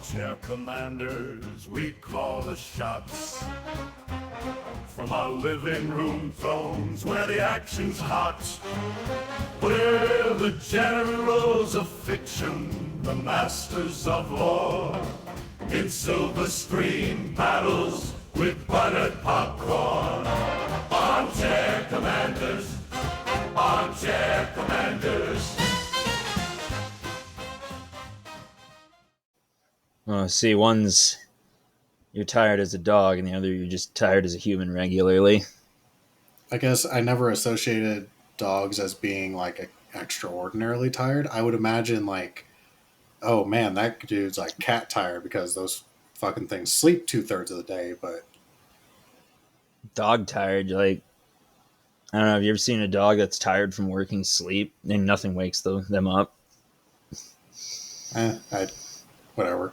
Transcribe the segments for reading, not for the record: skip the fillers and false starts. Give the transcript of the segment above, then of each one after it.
Armchair commanders, we call the shots. From our living room thrones where the action's hot. We're the generals of fiction, the masters of war. In silver screen battles with buttered popcorn. Armchair commanders, armchair commanders. See, one's you're tired as a dog, and the other you're just tired as a human regularly. I guess I never associated dogs as being like extraordinarily tired. I would imagine like, oh man, that dude's like cat tired because those fucking things sleep 2/3 of the day. But Dog tired, like, I don't know. Have you ever seen a dog that's tired from working sleep and nothing wakes them up? Whatever.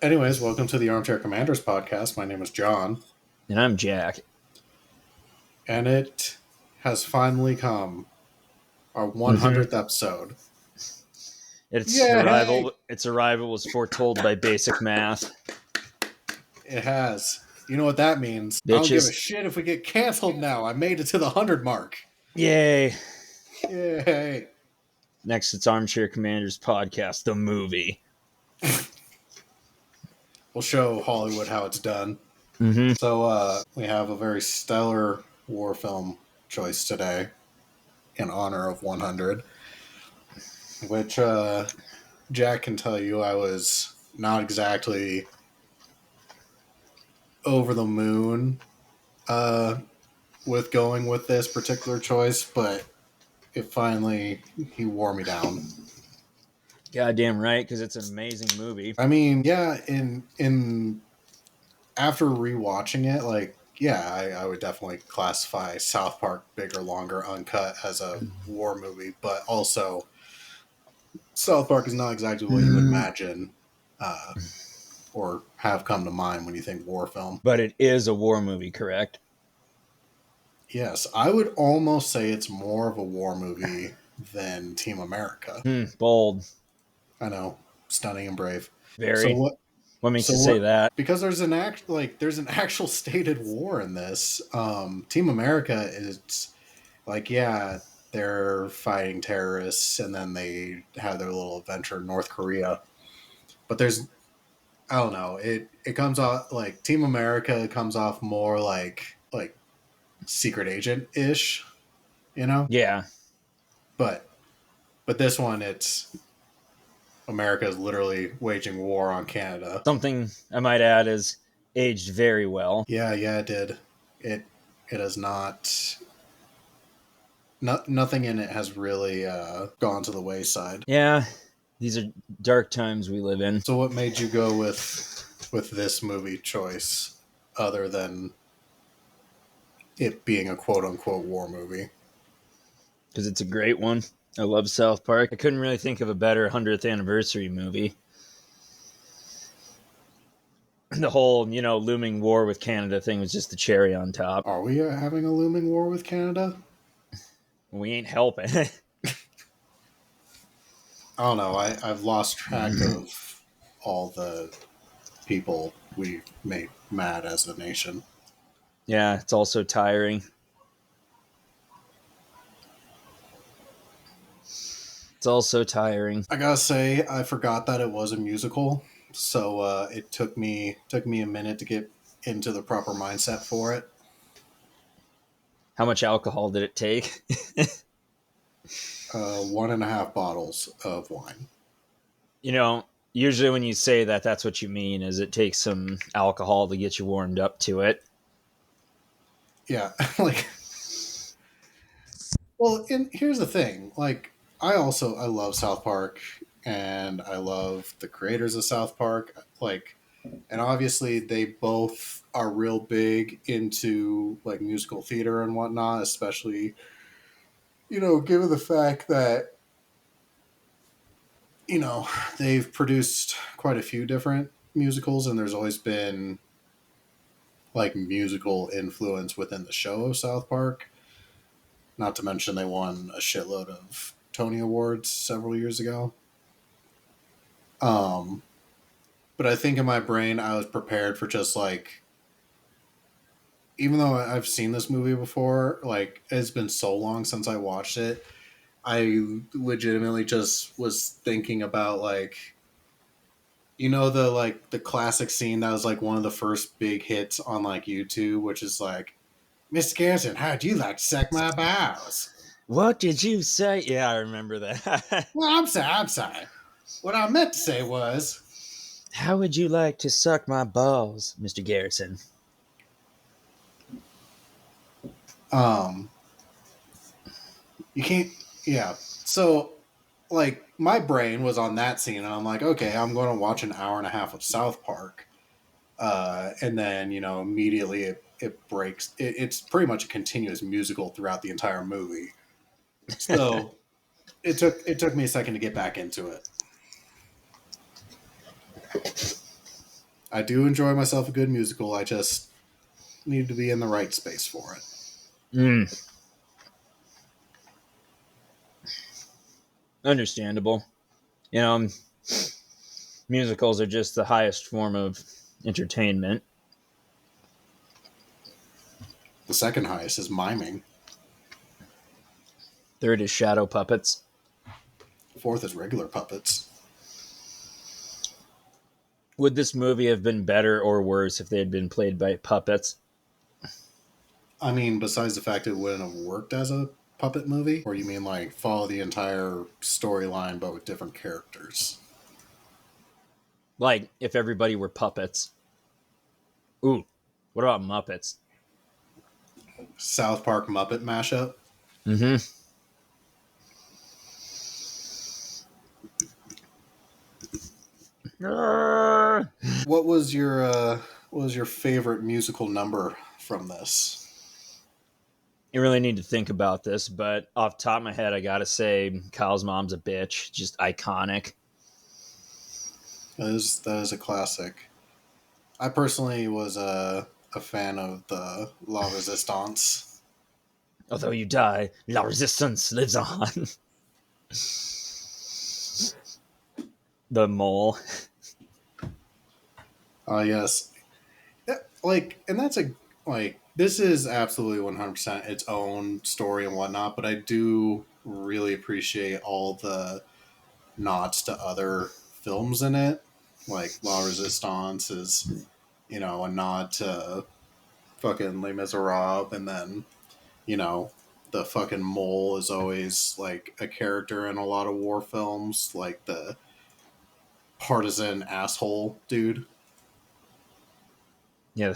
Anyways, welcome to the Armchair Commanders podcast. My name is John. And I'm Jack. And it has finally come. Our 100th episode. Its arrival was foretold by basic math. It has. You know what that means? Bitches. I don't give a shit if we get canceled now. I made it to the 100 mark. Yay. Yay. Next, it's Armchair Commanders podcast, the movie. We'll show Hollywood how it's done. Mm-hmm. So we have a very stellar war film choice today in honor of 100, which Jack can tell you I was not exactly over the moon with going with this particular choice, but he wore me down. Goddamn right, because it's an amazing movie. I mean, yeah, in after rewatching it, like, yeah, I would definitely classify South Park Bigger, Longer, Uncut as a war movie, but also South Park is not exactly what you would imagine or have come to mind when you think war film. But it is a war movie, correct? Yes, I would almost say it's more of a war movie than Team America. Bold. I know, stunning and brave. Very. What makes you say that? Because there's an actual stated war in this. Team America is like, yeah, they're fighting terrorists, and then they have their little adventure in North Korea. But I don't know. It comes off like Team America comes off more like secret agent-ish, you know? Yeah. But this one, it's America is literally waging war on Canada. Something I might add is aged very well. Yeah, it did. It has not. Nothing in it has really gone to the wayside. Yeah, these are dark times we live in. So, what made you go with this movie choice, other than it being a quote unquote war movie? Because it's a great one. I love South Park. I couldn't really think of a better 100th anniversary movie. The whole, looming war with Canada thing was just the cherry on top. Are we having a looming war with Canada? We ain't helping. I don't know. I've lost track of all the people we made mad as a nation. Yeah, it's also tiring. It's also tiring. I gotta say, I forgot that it was a musical, so it took me a minute to get into the proper mindset for it. How much alcohol did it take? 1.5 bottles of wine. Usually when you say that, that's what you mean, is it takes some alcohol to get you warmed up to it. Yeah, well, and here's the thing, I love South Park, and I love the creators of South Park, and obviously they both are real big into musical theater and whatnot, especially, given the fact that, they've produced quite a few different musicals, and there's always been musical influence within the show of South Park. Not to mention they won a shitload of Tony Awards several years ago. but I think in my brain I was prepared for just like, even though I've seen this movie before, like it's been so long since I watched it, I legitimately just was thinking about like, the classic scene that was like one of the first big hits on like YouTube, which is like, Mr. Garrison, how'd you like to suck my balls? What did you say? Yeah, I remember that. Well, I'm sorry. What I meant to say was, How would you like to suck my balls, Mr. Garrison? um, you can't, yeah. So, like, my brain was on that scene, and I'm like, okay, I'm going to watch an hour and a half of South Park. And then, immediately it breaks. It's pretty much a continuous musical throughout the entire movie. So, it took me a second to get back into it. I do enjoy myself a good musical. I just need to be in the right space for it. Understandable. You know, musicals are just the highest form of entertainment. The second highest is miming. Third is shadow puppets. Fourth is regular puppets. Would this movie have been better or worse if they had been played by puppets? I mean, besides the fact it wouldn't have worked as a puppet movie, or you mean like follow the entire storyline but with different characters? Like, if everybody were puppets. Ooh, what about Muppets? South Park Muppet mashup. Mm-hmm. What was your favorite musical number from this? You really need to think about this, but off the top of my head, I gotta say Kyle's Mom's a Bitch. Just iconic. That is a classic. I personally was a fan of the La Resistance. Although you die, La Resistance lives on. The mole. Yes. Yeah, and that's this is absolutely 100% its own story and whatnot, but I do really appreciate all the nods to other films in it. Like La Resistance is, a nod to fucking Les Miserables, and then, you know, the fucking mole is always like a character in a lot of war films, like the partisan asshole dude. Yeah.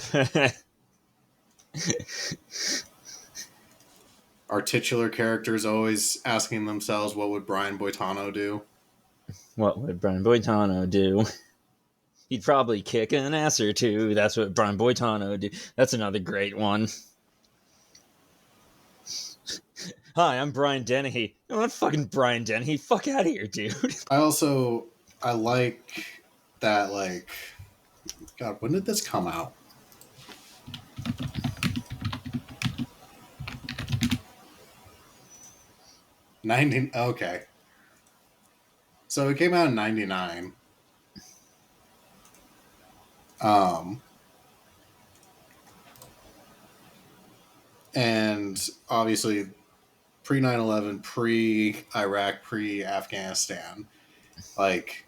Our titular characters always asking themselves, what would Brian Boitano do? What would Brian Boitano do? He'd probably kick an ass or two. That's what Brian Boitano would do. That's another great one. Hi, I'm Brian Dennehy. I'm not fucking Brian Dennehy. Fuck out of here, dude. I like that, like, God, when did this come out? Okay. So it came out in 99. Um, and obviously pre 9/11, pre Iraq, pre Afghanistan. Like,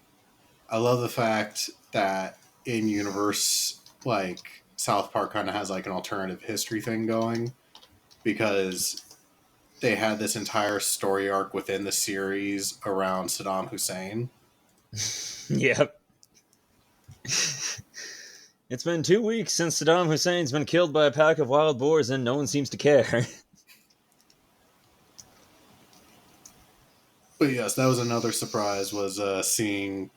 I love the fact that in universe, like, South Park kind of has like an alternative history thing going, because they had this entire story arc within the series around Saddam Hussein. Yep. It's been 2 weeks since Saddam Hussein's been killed by a pack of wild boars and no one seems to care. But yes, that was another surprise, was seeing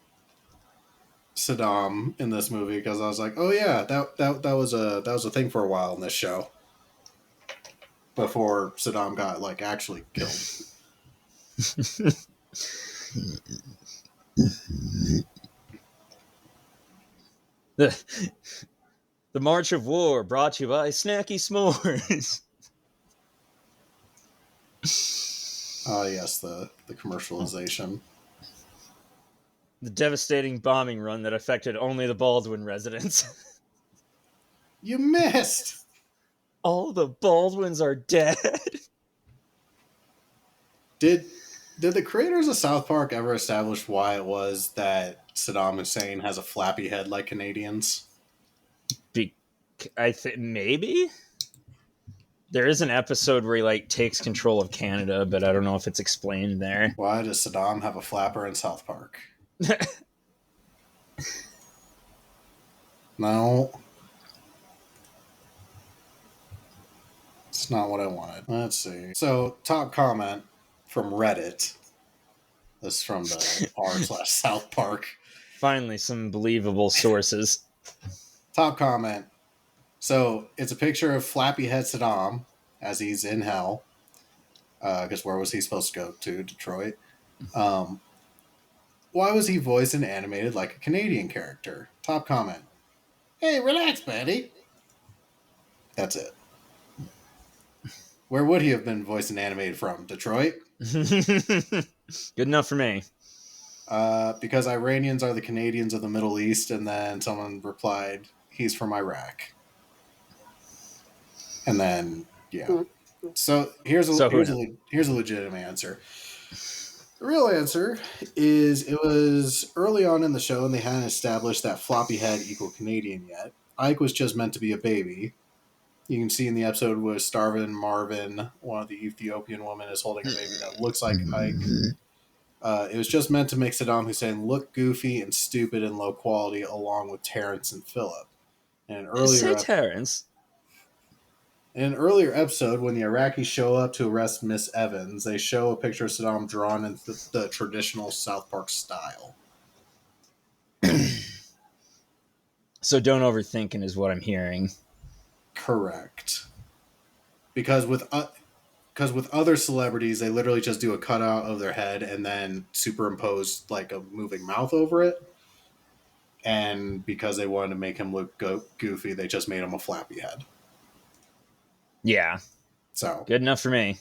Saddam in this movie, because I was like, oh yeah, that was a thing for a while in this show before Saddam got like actually killed. the March of War brought to you by Snacky S'mores. Yes, the commercialization. The devastating bombing run that affected only the Baldwin residents. You missed! All the Baldwins are dead. Did the creators of South Park ever establish why it was that Saddam Hussein has a flappy head like Canadians? I think maybe there is an episode where he like takes control of Canada, but I don't know if it's explained there. Why does Saddam have a flapper in South Park? No. It's not what I wanted. Let's see. So, top comment from Reddit. This is from the r/South Park. Finally, some believable sources. Top comment. So, it's a picture of Flappy Head Saddam as he's in hell. Because where was he supposed to go to? Detroit. Why was he voiced and animated like a Canadian character? Top comment. Hey, relax, buddy. That's it. Where would he have been voiced and animated from? Detroit? Good enough for me. Because Iranians are the Canadians of the Middle East, and then someone replied, he's from Iraq. And then, yeah. So here's a legitimate answer. The real answer is it was early on in the show, and they hadn't established that floppy head equal Canadian yet. Ike was just meant to be a baby. You can see in the episode with Starvin Marvin, one of the Ethiopian women is holding a baby that looks like Ike. It was just meant to make Saddam Hussein look goofy and stupid and low quality, along with Terrence and Philip. In Terrence. In an earlier episode, when the Iraqis show up to arrest Miss Evans, they show a picture of Saddam drawn in the traditional South Park style. So don't overthinking is what I'm hearing. Correct. Because with other celebrities, they literally just do a cutout of their head and then superimpose like a moving mouth over it. And because they wanted to make him look goofy, they just made him a flappy head. Yeah. So good enough for me.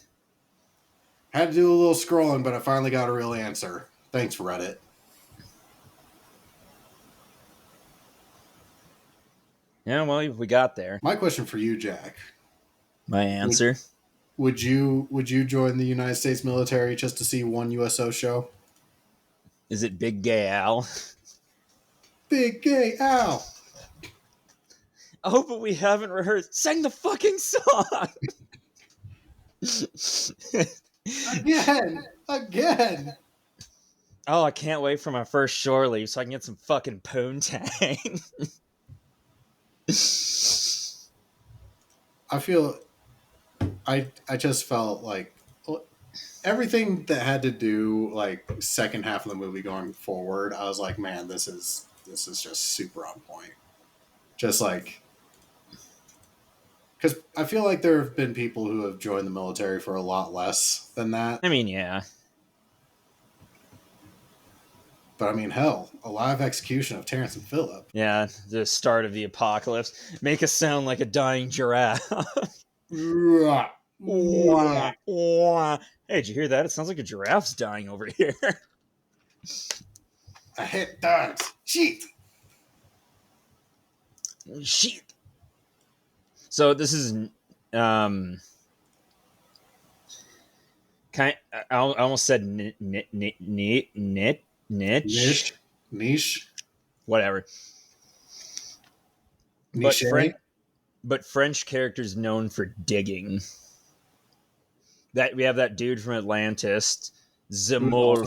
Had to do a little scrolling, but I finally got a real answer. Thanks, Reddit. Yeah, well, we got there. My question for you, Jack. My answer? Would you join the United States military just to see one USO show? Is it Big Gay Al? Big Gay Al! Oh, but we haven't rehearsed. Sing the fucking song! Again! Oh, I can't wait for my first shore leave so I can get some fucking poontang. I just felt like everything that had to do like second half of the movie going forward, I was like, man, this is just super on point. Just like, because I feel like there have been people who have joined the military for a lot less than that. I mean, yeah. But I mean, hell, a live execution of Terrence and Phillip. Yeah, the start of the apocalypse. Make us sound like a dying giraffe. Hey, did you hear that? It sounds like a giraffe's dying over here. I hit that. Shit. So this is I almost said niche, whatever. But French characters known for digging. That we have that dude from Atlantis, Mole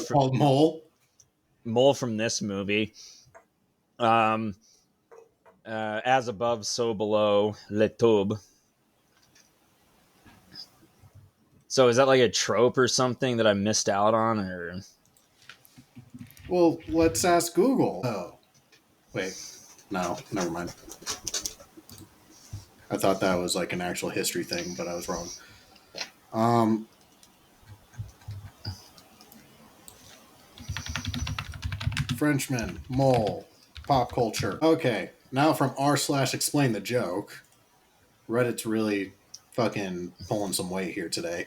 from this movie. As above, so below, Le Tube. So is that like a trope or something that I missed out on, or? Well, let's ask Google. Oh, wait, no, never mind. I thought that was like an actual history thing, but I was wrong. Frenchman, mole, pop culture. Okay, now from r/explain the joke. Reddit's really fucking pulling some weight here today.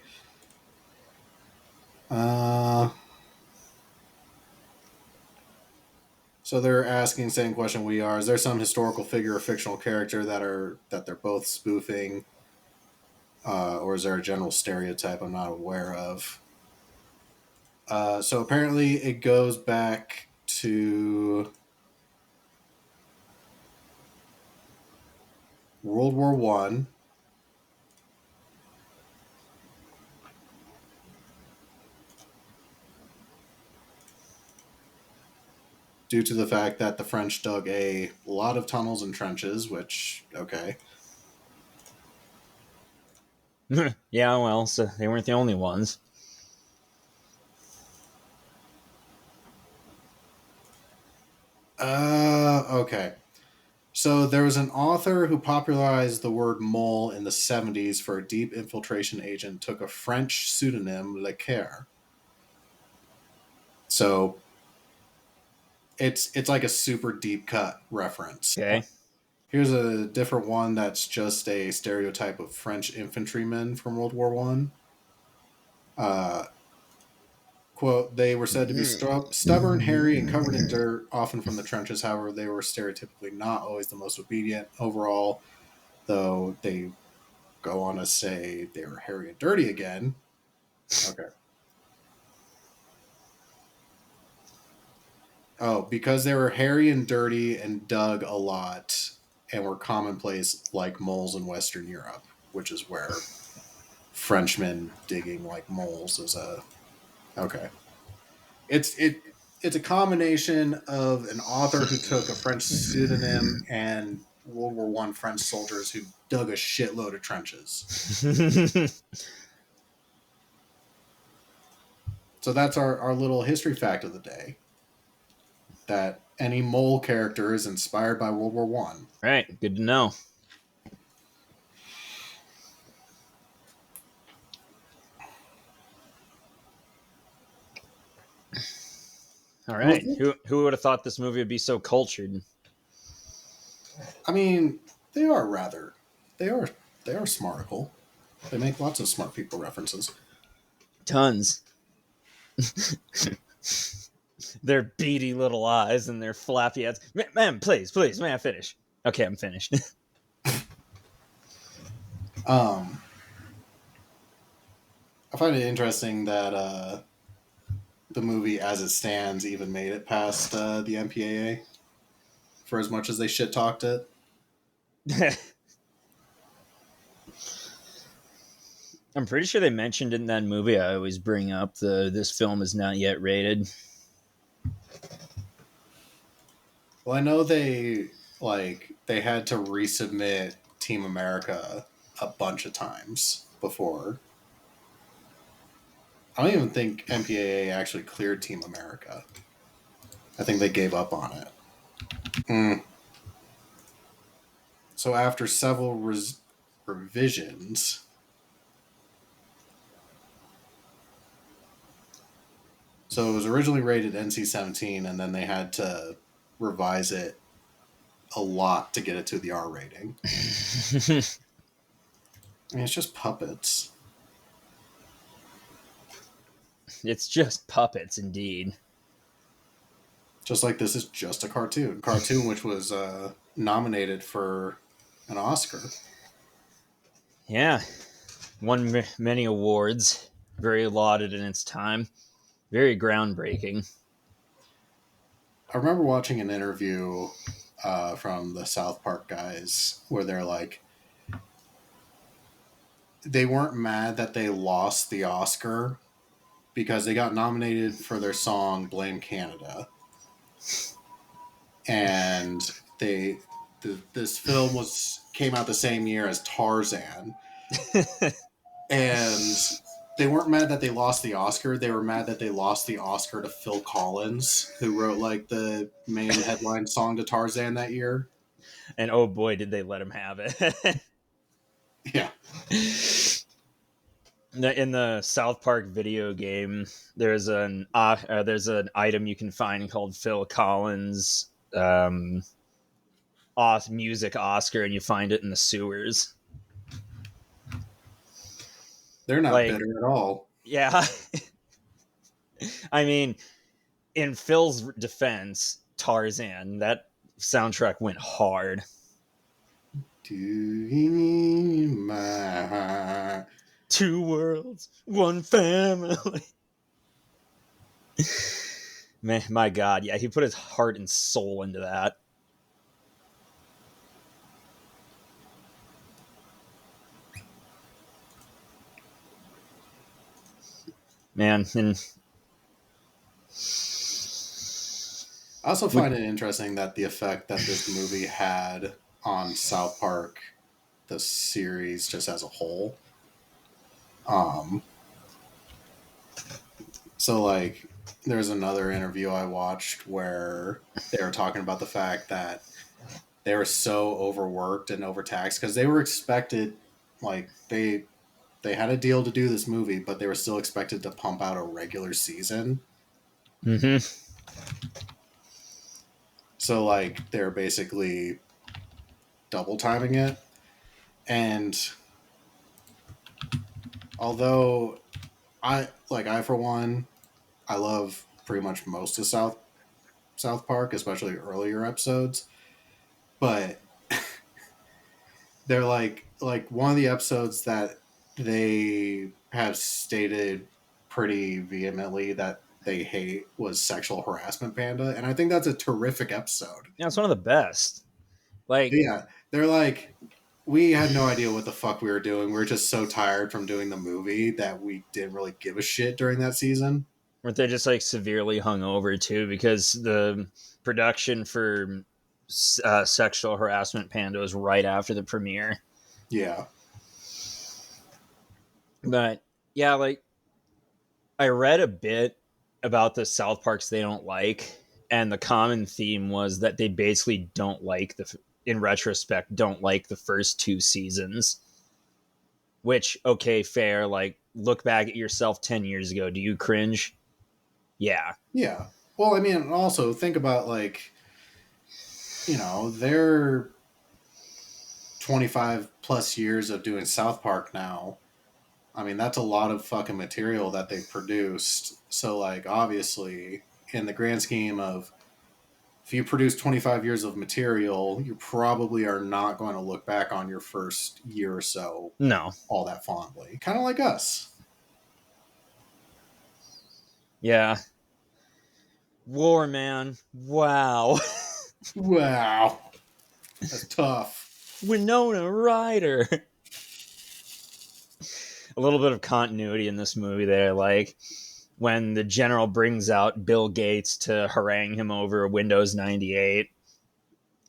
So they're asking the same question we are. Is there some historical figure or fictional character that they're both spoofing? Or is there a general stereotype I'm not aware of? So apparently it goes back to World War One. Due to the fact that the French dug a lot of tunnels and trenches, which, okay. Yeah, well, so they weren't the only ones. Okay. So there was an author who popularized the word mole in the 70s for a deep infiltration agent, took a French pseudonym, Le Caire. So it's like a super deep cut reference. Okay. Here's a different one that's just a stereotype of French infantrymen from World War One. Quote, they were said to be stubborn, hairy, and covered in dirt, often from the trenches. However, they were stereotypically not always the most obedient overall, though they go on to say they were hairy and dirty again. Okay. Oh, because they were hairy and dirty and dug a lot and were commonplace like moles in Western Europe, which is where Frenchmen digging like moles is a okay. It's a combination of an author who took a French pseudonym and World War One French soldiers who dug a shitload of trenches. So that's our little history fact of the day. That any mole character is inspired by World War One. Right, good to know. All right, who would have thought this movie would be so cultured? I mean, they are rather, they are smarticle. They make lots of smart people references. Tons. Their beady little eyes and their flappy heads. Man, please, may I finish? Okay, I'm finished. I find it interesting that the movie, as it stands, even made it past the MPAA. For as much as they shit talked it. I'm pretty sure they mentioned in that movie I always bring up this film is not yet rated. Well, I know they had to resubmit Team America a bunch of times before. I don't even think MPAA actually cleared Team America. I think they gave up on it. So after several revisions, so it was originally rated NC-17, and then they had to revise it a lot to get it to the R rating. I mean, it's just puppets. It's just puppets, indeed. Just like this is just a cartoon. Cartoon which was nominated for an Oscar. Yeah. Won many awards. Very lauded in its time. Very groundbreaking. I remember watching an interview from the South Park guys where they're like, they weren't mad that they lost the Oscar because they got nominated for their song "Blame Canada," and this film came out the same year as Tarzan, and they weren't mad that they lost the Oscar. They were mad that they lost the Oscar to Phil Collins, who wrote like the main headline song to Tarzan that year. And oh boy, did they let him have it. Yeah. In the South Park video game, there's an item you can find called Phil Collins music Oscar, and you find it in the sewers. They're not bitter at all. Yeah. I mean, in Phil's defense, Tarzan. That soundtrack went hard. My heart. Two worlds, one family. Man, my God, yeah, he put his heart and soul into that. Man, and I also find it interesting that the effect that this movie had on South Park, the series just as a whole. So like there's another interview I watched where they were talking about the fact that they were so overworked and overtaxed because they were expected, like they had a deal to do this movie, but they were still expected to pump out a regular season. mm-hmm. So like they're basically double timing it. And although I for one, I love pretty much most of South Park, especially earlier episodes. But they're like one of the episodes that they have stated pretty vehemently that they hate was Sexual Harassment Panda, and I think that's a terrific episode. Yeah, it's one of the best. Like, Yeah, they're like, we had no idea what the fuck we were doing. We were just so tired from doing the movie that we didn't really give a shit during that season. weren't they just like severely hungover too? Because the production for Sexual Harassment Panda was right after the premiere. Yeah. But yeah, like I read a bit about the South Parks they don't like, and the common theme was that they basically don't like in retrospect, don't like the first two seasons. Which, okay, fair. Like, look back at yourself 10 years ago. Do you cringe? Yeah. Yeah. Well, I mean, also think about like, they're 25 plus years of doing South Park now. I mean, that's a lot of fucking material that they've produced. So, like, obviously, in the grand scheme of if you produce 25 years of material, you probably are not going to look back on your first year or so No. all that fondly. Kind of like us. Yeah. War, man. Wow. Wow. That's tough. Winona Ryder. A little bit of continuity in this movie there. Like, when the general brings out Bill Gates to harangue him over Windows 98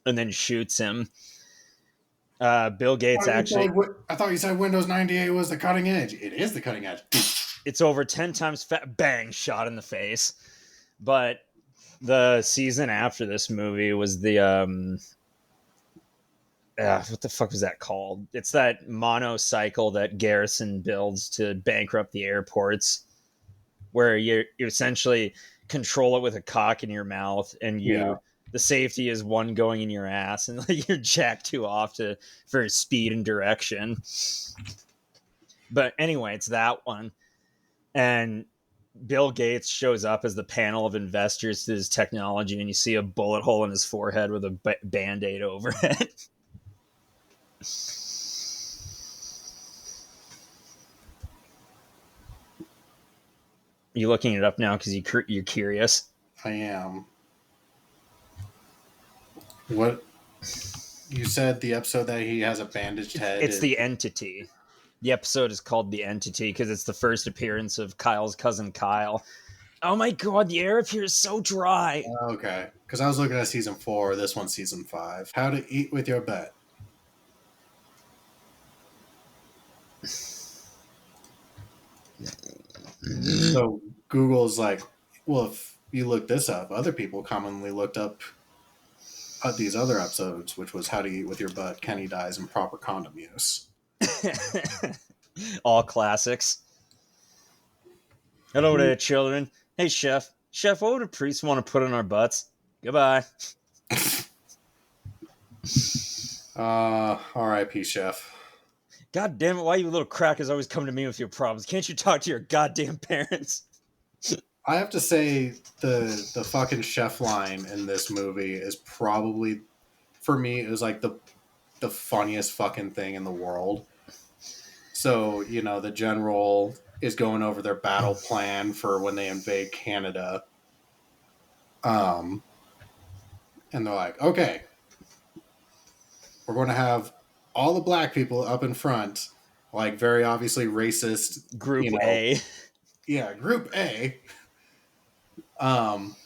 and then shoots him. Bill Gates actually... I thought you said Windows 98 was the cutting edge. It is the cutting edge. It's over 10 times bang, shot in the face. But the season after this movie was the what the fuck was that called? It's that monocycle that Garrison builds to bankrupt the airports, where you essentially control it with a cock in your mouth, and the safety is one going in your ass, and like you're jacked too off for speed and direction. But anyway, it's that one. And Bill Gates shows up as the panel of investors to his technology, and you see a bullet hole in his forehead with a Band-Aid over it. You looking it up now because you're curious? I am. What? You said the episode that he has a bandaged head. It's The Entity. The episode is called The Entity because it's the first appearance of Kyle's cousin Kyle. Oh my god, the air up here is so dry. Okay, because I was looking at season 4. This one's season 5. How to eat with your bet. So Google's like, well, if you look this up, other people commonly looked up these other episodes, which was How to Eat with Your Butt, Kenny Dies, and Proper Condom Use. All classics. Hello there, children. Hey, Chef. Chef, what would a priest want to put in our butts? Goodbye. R.I.P. Chef. God damn it, why you little crackers always come to me with your problems? Can't you talk to your goddamn parents? I have to say the fucking chef line in this movie is probably, for me, it was like the funniest fucking thing in the world. So, you know, the general is going over their battle plan for when they invade Canada. Um, and they're like, okay, we're going to have all the black people up in front, like very obviously racist, Group you know, A. yeah, group A. Um,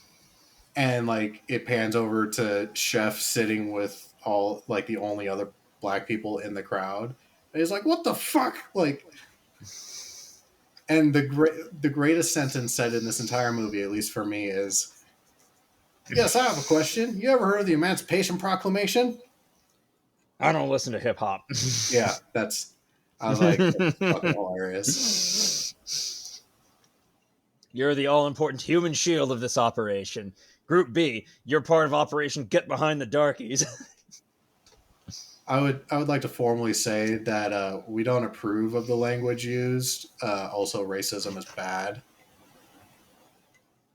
and like it pans over to Chef sitting with all like the only other black people in the crowd. And he's like, "What the fuck?" Like, and the greatest sentence said in this entire movie, at least for me, is, "Yes, I have a question. You ever heard of the Emancipation Proclamation?" I don't listen to hip hop. Yeah, that's. I was like, that's fucking hilarious. You're the all important human shield of this operation. Group B, you're part of Operation Get Behind the Darkies. I would like to formally say that we don't approve of the language used. Also, racism is bad.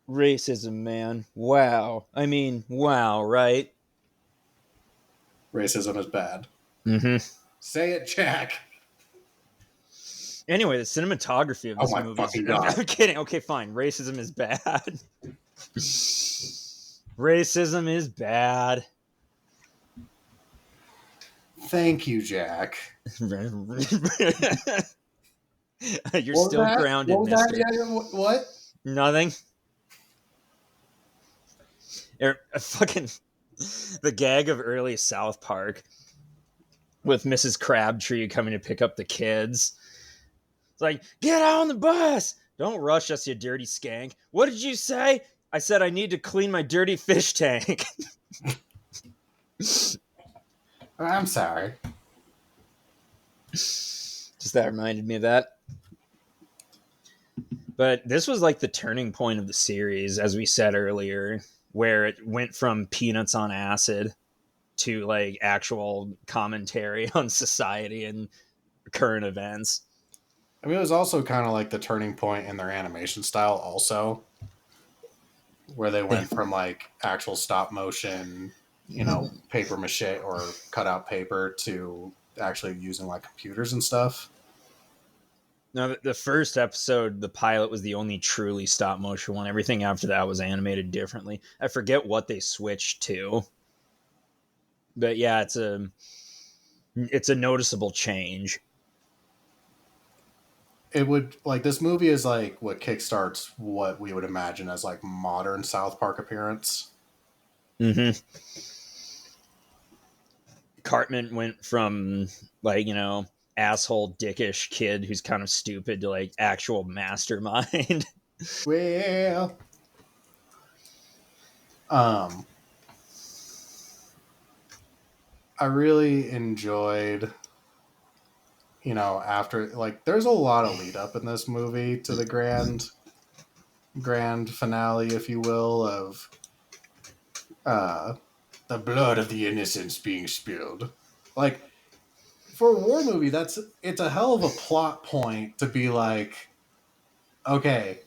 Racism, man. Wow. I mean, wow, right? Racism is bad. Mm-hmm. Say it, Jack. Anyway, the cinematography of Oh this my movie fucking is. god. I'm kidding. Okay, fine. Racism is bad. Racism is bad. Thank you, Jack. You're What was still that? grounded, What was mister. that? Yeah, what? Nothing. Fucking the gag of early South Park with Mrs. Crabtree coming to pick up the kids. It's like, get on the bus! Don't rush us, you dirty skank. What did you say? I said I need to clean my dirty fish tank. I'm sorry. Just that reminded me of that. But this was like the turning point of the series, as we said earlier, where it went from peanuts on acid to like actual commentary on society and current events. I mean, it was also kind of like the turning point in their animation style, also, where they went from like actual stop motion, you know, paper mache or cutout paper to actually using like computers and stuff. Now, the first episode, the pilot was the only truly stop motion one. Everything after that was animated differently. I forget what they switched to, but yeah, it's a noticeable change. It would like this movie is like what kickstarts what we would imagine as like modern South Park appearance. Mm-hmm. Cartman went from like asshole dickish kid who's kind of stupid to like actual mastermind. Well, um, I really enjoyed, you know, after like there's a lot of lead up in this movie to the grand finale, if you will, of uh the blood of the innocents being spilled. Like for a war movie, it's a hell of a plot point to be like, okay,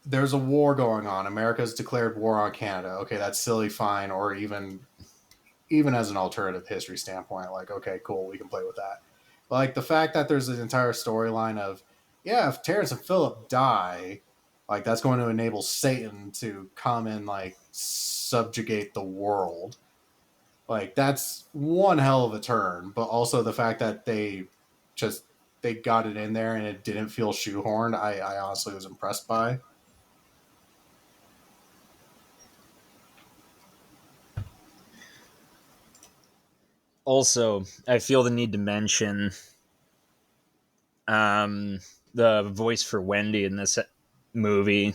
there's a war going on. America's declared war on Canada. Okay, that's silly, fine, or even as an alternative history standpoint, like, okay, cool, we can play with that. But like the fact that there's an entire storyline of, yeah, if Terrence and Philip die, like that's going to enable Satan to come and like subjugate the world. Like that's one hell of a turn, but also the fact that just they got it in there and it didn't feel shoehorned. I honestly was impressed by. Also, I feel the need to mention um, the voice for Wendy in this movie,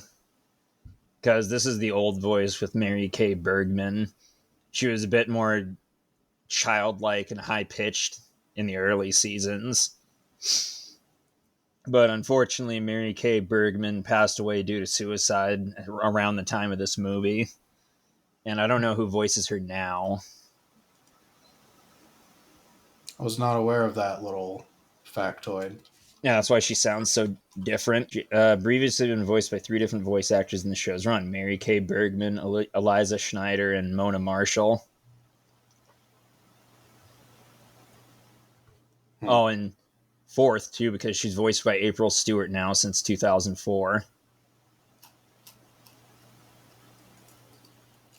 because this is the old voice with Mary Kay Bergman. She was a bit more childlike and high pitched in the early seasons. But unfortunately, Mary Kay Bergman passed away due to suicide around the time of this movie. And I don't know who voices her now. I was not aware of that little factoid. Yeah, that's why she sounds so different. Previously been voiced by 3 different voice actors in the show's run: Mary Kay Bergman, Eliza Schneider, and Mona Marshall. Oh, and fourth too, because she's voiced by April Stewart now since 2004.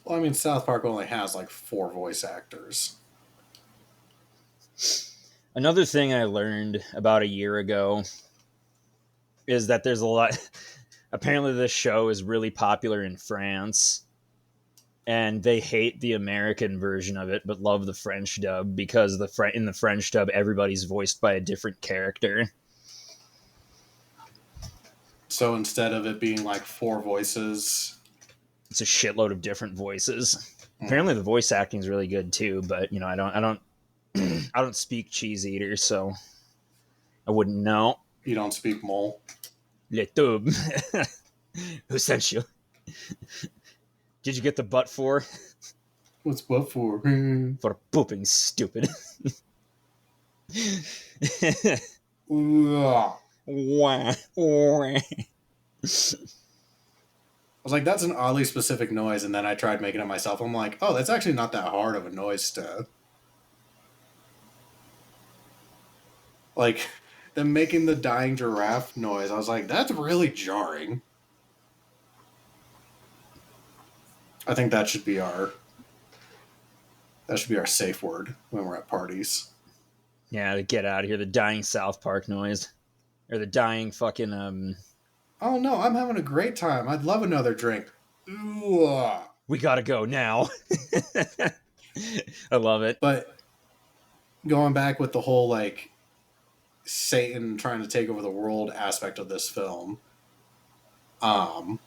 Well, I mean, South Park only has like 4 voice actors. Another thing I learned about a year ago is that there's a lot. Apparently, this show is really popular in France, and they hate the American version of it, but love the French dub because in the French dub, everybody's voiced by a different character. So instead of it being like 4 voices, it's a shitload of different voices. Apparently, the voice acting is really good too, but I don't I don't speak cheese eater, so I wouldn't know. You don't speak mole? Le tube. Who sent you? Did you get the butt for? What's butt for? For pooping, stupid. Wah. Wah. I was like, that's an oddly specific noise, and then I tried making it myself. I'm like, oh, that's actually not that hard of a noise to... Like, them making the dying giraffe noise, I was like, that's really jarring. I think that should be our safe word when we're at parties. Yeah, to get out of here, the dying South Park noise. Or the dying fucking Oh no, I'm having a great time. I'd love another drink. Ooh. We gotta go now. I love it. But going back with the whole like Satan trying to take over the world aspect of this film, I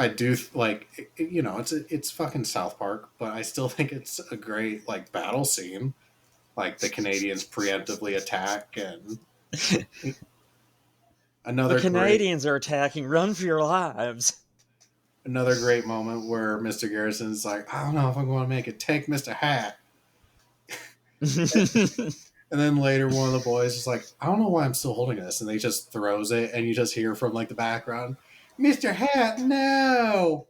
do like it's fucking South Park, but I still think it's a great like battle scene, like the Canadians preemptively attack and the Canadians are attacking. Run for your lives. Another great moment where Mr. Garrison's like, I don't know if I'm going to make it. Take Mr. Hat. And then later, one of the boys is like, I don't know why I'm still holding this. And they just throws it, and you just hear from like the background, Mr. Hat, no!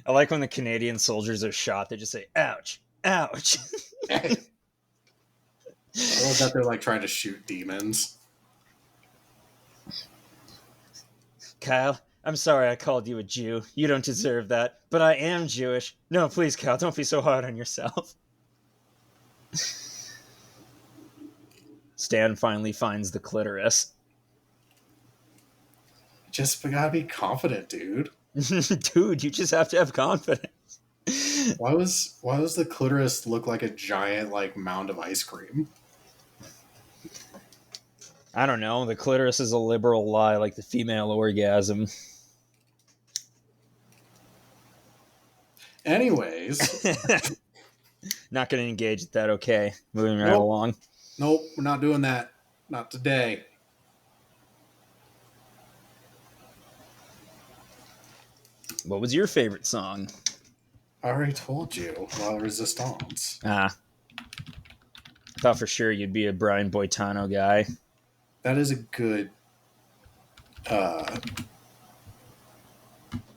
I like when the Canadian soldiers are shot, they just say, ouch, ouch. I love that they're like trying to shoot demons. Kyle, I'm sorry I called you a Jew. You don't deserve that. But I am Jewish. No, please, Kyle, don't be so hard on yourself. Stan finally finds the clitoris. Just gotta be confident, dude. Dude, you just have to have confidence. Why was the clitoris look like a giant like mound of ice cream? I don't know. The clitoris is a liberal lie, like the female orgasm. Anyways. Not going to engage with that, okay. Moving right along. Nope, we're not doing that. Not today. What was your favorite song? I already told you. La Resistance. I thought for sure you'd be a Brian Boitano guy. That is a good... that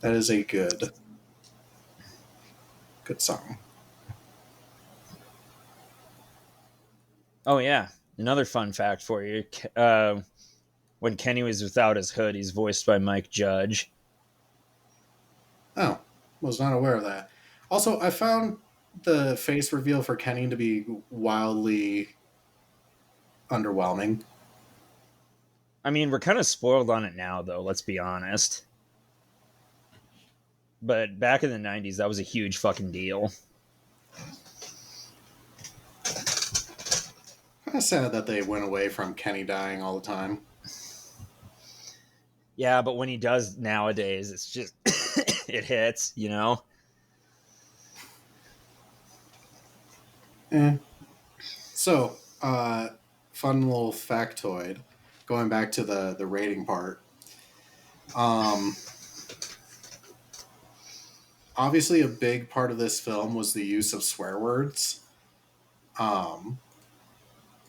is a good song. Oh, yeah. Another fun fact for you. When Kenny was without his hood, he's voiced by Mike Judge. Oh, was not aware of that. Also, I found the face reveal for Kenny to be wildly underwhelming. I mean, we're kind of spoiled on it now, though, let's be honest. But back in the 90s, that was a huge fucking deal. Kind of sad that they went away from Kenny dying all the time. Yeah, but when he does nowadays, it's just... it hits, you know? So, fun little factoid. Going back to the rating part. Obviously, a big part of this film was the use of swear words.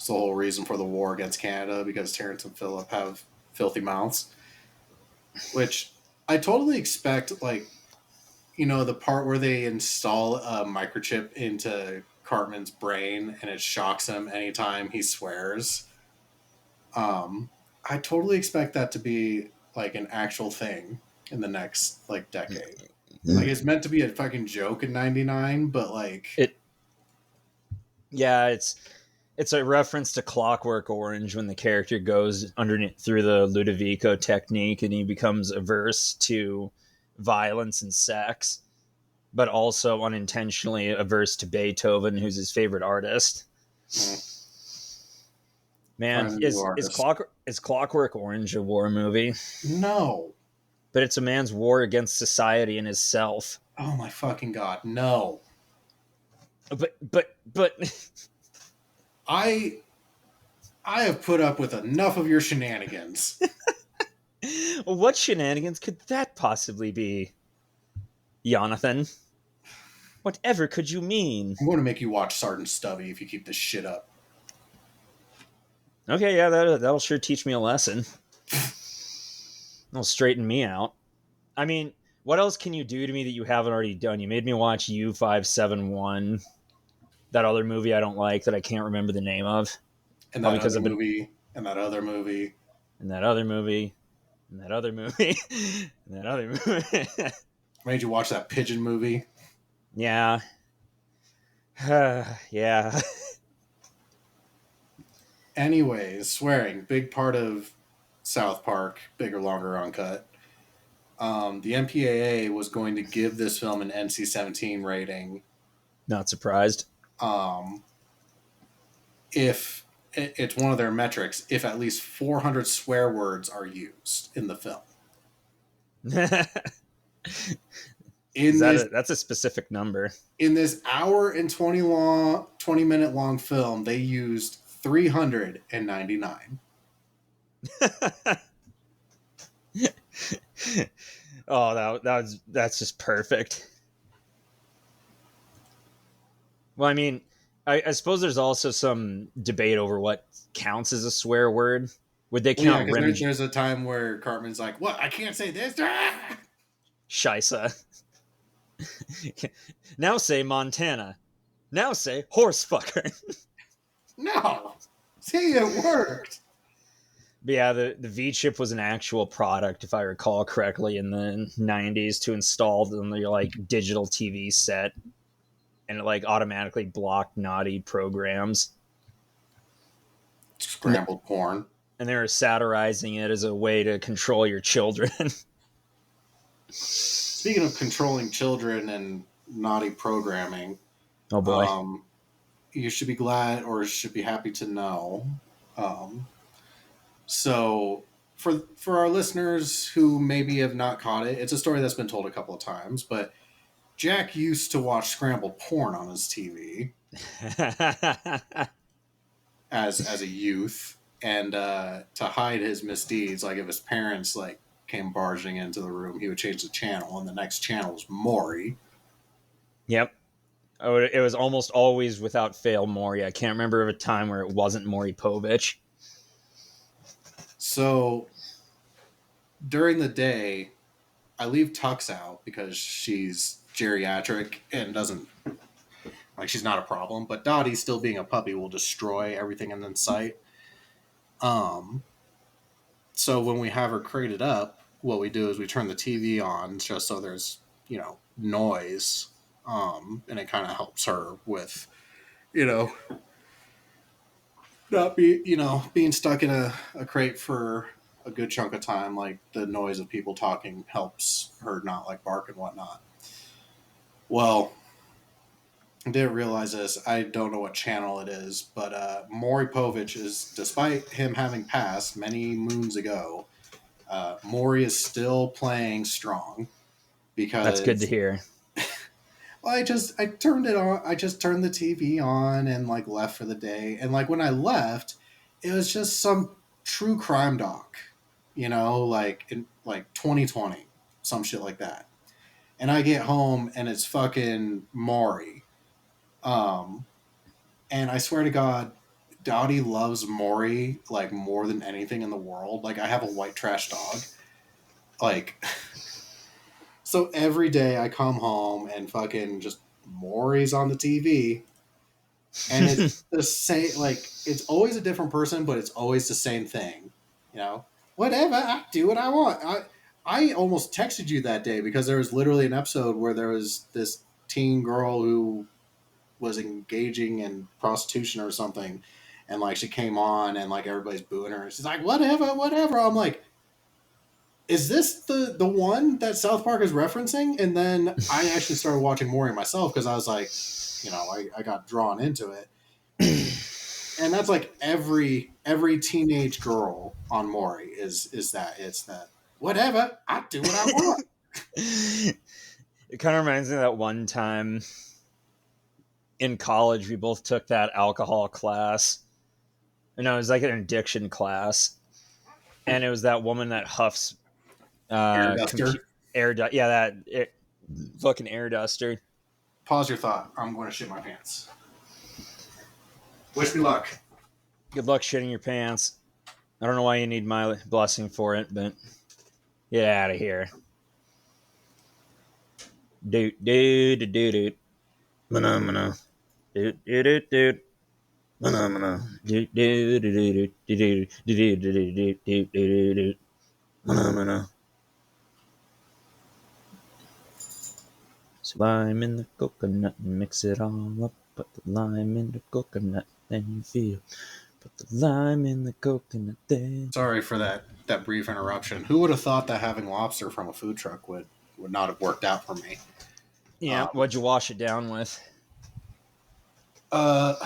It's the whole reason for the war against Canada because Terrence and Phillip have filthy mouths. Which I totally expect, like, the part where they install a microchip into Cartman's brain and it shocks him anytime he swears. I totally expect that to be like an actual thing in the next like decade. Like it's meant to be a fucking joke in '99, but like It yeah, it's a reference to Clockwork Orange when the character goes underneath through the Ludovico technique and he becomes averse to violence and sex, but also unintentionally averse to Beethoven, who's his favorite artist. Man, find a new artist. is Clockwork Orange a war movie? No. But it's a man's war against society and his self. Oh my fucking god, no. But I have put up with enough of your shenanigans. what shenanigans could that possibly be, Jonathan? Whatever could you mean? I'm going to make you watch Sergeant Stubby if you keep this shit up. Okay, yeah, that'll sure teach me a lesson. It'll straighten me out. I mean, what else can you do to me that you haven't already done? You made me watch U571, that other movie I don't like that I can't remember the name of. And that other movie, and that other movie. And that other movie. And that other movie. And that other movie. Made you watch that pigeon movie. Yeah. Yeah. Anyways, swearing, big part of South Park, bigger, longer, uncut. The MPAA was going to give this film an NC-17 rating. Not surprised. If it's one of their metrics, if at least 400 swear words are used in the film. That's a specific number. In this hour and 20-minute long film, they used 399. Oh, that's just perfect. Well, I mean, I suppose there's also some debate over what counts as a swear word. Would they count there's a time where Cartman's like, "What? I can't say this." Shisa. Now say Montana. Now say horsefucker. No. See, it worked. But yeah, the V-chip was an actual product, if I recall correctly, in the 90s to install on your like digital TV set, and it like automatically blocked naughty programs. Scrambled porn. And they were satirizing it as a way to control your children. Speaking of controlling children and naughty programming, oh boy, you should be glad or should be happy to know. So for our listeners who maybe have not caught it, it's a story that's been told a couple of times, but Jack used to watch scrambled porn on his TV as a youth, and to hide his misdeeds, like if his parents like came barging into the room, he would change the channel, and the next channel was Maury. Yep. Oh, it was almost always without fail Maury. I can't remember of a time where it wasn't Maury Povich. So during the day, I leave Tux out because she's geriatric and doesn't, like, she's not a problem. But Dottie, still being a puppy, will destroy everything in sight. So when we have her crated up, what we do is we turn the TV on just so there's, noise. And it kind of helps her with, not being stuck in a crate for a good chunk of time. Like the noise of people talking helps her not like bark and whatnot. Well, I didn't realize this. I don't know what channel it is, but Maury Povich is, despite him having passed many moons ago, Maury is still playing strong. Because that's good to hear. Well, I turned it on. I just turned the TV on and like left for the day. And like when I left, it was just some true crime doc, like in like 2020, some shit like that. And I get home and it's fucking Maury. And I swear to God, Dottie loves Maury like more than anything in the world. Like I have a white trash dog. Like so every day I come home and fucking just Maury's on the TV. And it's the same, like it's always a different person, but it's always the same thing. You know, whatever, I do what I want. I almost texted you that day because there was literally an episode where there was this teen girl who was engaging in prostitution or something, and like she came on and like everybody's booing her. She's like, whatever, whatever. I'm like, is this the one that South Park is referencing? And then I actually started watching Maury myself because I was like, you know, I got drawn into it. And that's like every teenage girl on Maury is that it's that whatever, I do what I want. It kind of reminds me of that one time in college we both took that alcohol class. No, it was like an addiction class, and it was that woman that huffs Air duster. Fucking air duster. Pause your thought. I'm going to shit my pants. Wish me luck. Good luck shitting your pants. I don't know why you need my blessing for it, but get out of here. Doot doot doot doot. Mana. Doot doot doot. Mana. Doot doot doot doot doot doot. Mana. So lime in the coconut and mix it all up. Put the lime in the coconut, then you feel. Put the lime in the coconut, then. Sorry for that brief interruption. Who would have thought that having lobster from a food truck would not have worked out for me? Yeah, what'd you wash it down with? The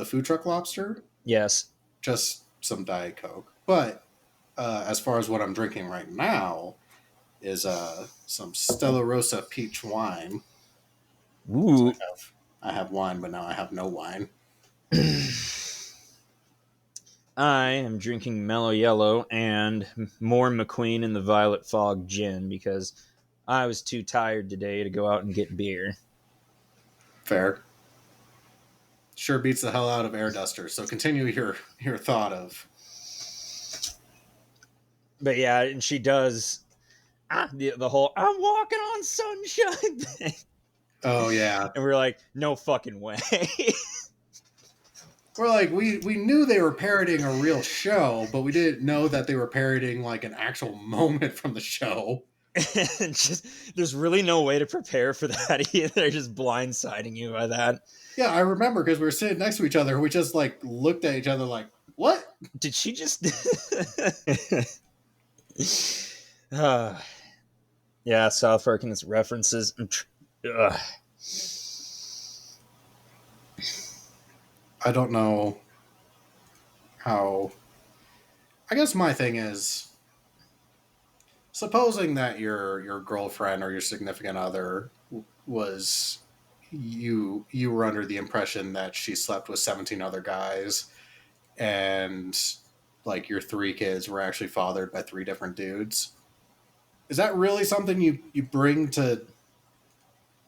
food truck lobster? Yes. Just some Diet Coke. But as far as what I'm drinking right now is some Stella Rosa peach wine. Ooh. So I have wine, but now I have no wine. I am drinking Mellow Yellow and more McQueen and the Violet Fog gin because I was too tired today to go out and get beer. Fair. Sure beats the hell out of air duster. So continue your thought of. But yeah, and she does the whole "I'm walking on sunshine" thing. Oh yeah. And we're like, no fucking way. We're like, we knew they were parodying a real show, but we didn't know that they were parodying like an actual moment from the show. And just there's really no way to prepare for that either. They're just blindsiding you by that. Yeah, I remember because we were sitting next to each other. We just like looked at each other like, what? Did she just yeah, South Park and its references. I don't know how. I guess my thing is, supposing that your girlfriend or your significant other was you were under the impression that she slept with 17 other guys, and like your 3 kids were actually fathered by 3 different dudes. Is that really something you bring to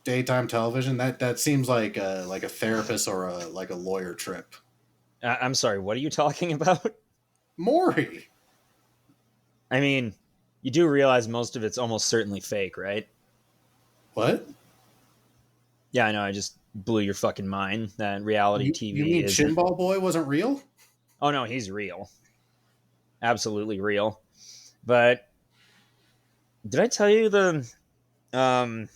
daytime television? That seems like a therapist or a lawyer trip. I'm sorry, what are you talking about? Maury. I mean, you do realize most of it's almost certainly fake, right? What? Yeah, I know. I just blew your fucking mind that reality TV You mean isn't... Shinball Boy wasn't real? Oh no, he's real. Absolutely real. But did I tell you one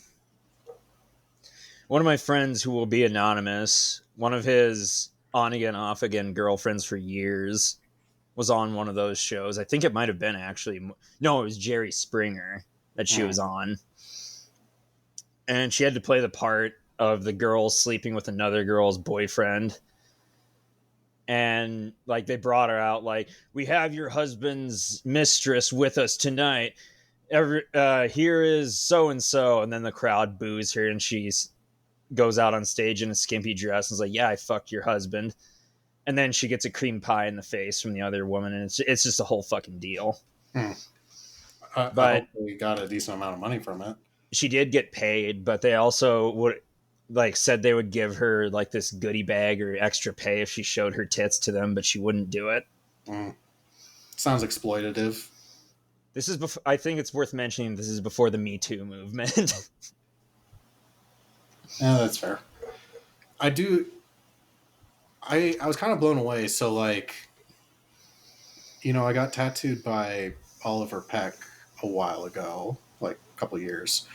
of my friends who will be anonymous, one of his on again, off again girlfriends for years was on one of those shows. I think it might have been actually, no, it was Jerry Springer that she was on. And she had to play the part of the girl sleeping with another girl's boyfriend. And like they brought her out like, we have your husband's mistress with us tonight. Here is so and so, and then the crowd boos her, and she goes out on stage in a skimpy dress and is like, "Yeah, I fucked your husband," and then she gets a cream pie in the face from the other woman, and it's just a whole fucking deal. But I hope we got a decent amount of money from it. She did get paid, but they also would like said they would give her like this goodie bag or extra pay if she showed her tits to them, but she wouldn't do it. Sounds exploitative. This is before, I think it's worth mentioning, this is before the Me Too movement. Yeah, that's fair. I do. I was kind of blown away. So like, I got tattooed by Oliver Peck a while ago, like a couple years.